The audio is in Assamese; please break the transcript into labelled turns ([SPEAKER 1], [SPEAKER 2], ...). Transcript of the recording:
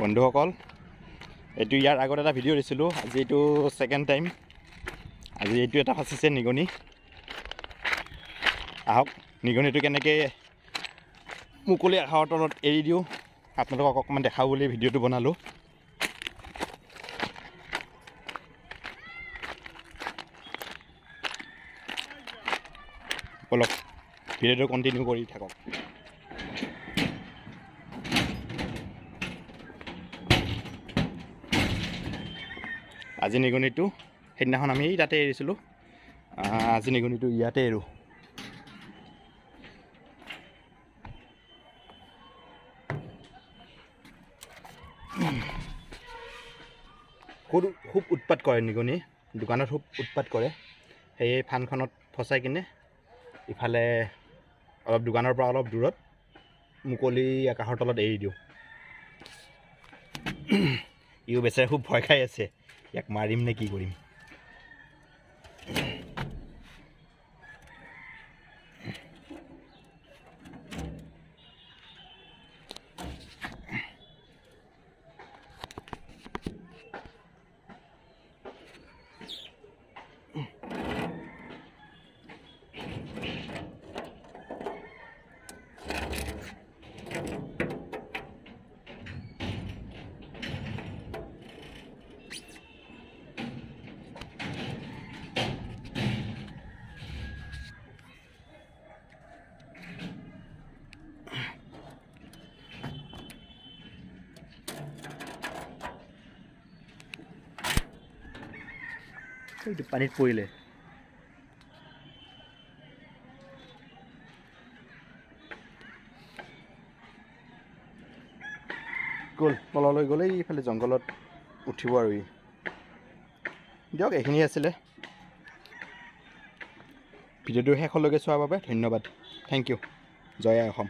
[SPEAKER 1] বন্ধুসকল, এইটো ইয়াৰ আগত এটা ভিডিঅ' দিছিলোঁ, আজি এইটো ছেকেণ্ড টাইম। আজি এইটো এটা ফাঁচিছে নিগনি। আহক নিগনিটো কেনেকৈ মুকলি আকাশৰ তলত এৰি দিওঁ আপোনালোকক অকণমান দেখাওঁ বুলি ভিডিঅ'টো বনালোঁ। অলপ ভিডিঅ'টো কণ্টিনিউ কৰি থাকক। আজি নিগনিটো সেইদিনাখন আমি তাতে এৰিছিলোঁ, আজি নিগনিটো ইয়াতে এৰোঁ। খুব উৎপাত কৰে নিগনি, দোকানত খুব উৎপাত কৰে। সেয়ে ফাৰ্মখনত ফচাই কিনে ইফালে অলপ দোকানৰ পৰা অলপ দূৰত মুকলি আকাশৰ তলত এৰি দিওঁ। ইও বেচাৰে খুব ভয় খাই আছে, ইয়াক মাৰিম নে কি কৰিম। এইটো পানীত পৰিলে। গ'ল তললৈ গ'লে এইফালে জংঘলত উঠিব আৰু দিয়ক। এইখিনি আছিলে ভিডিঅ'টো শেষলৈকে চোৱাৰ বাবে ধন্যবাদ। Thank you. জয় আই অসম।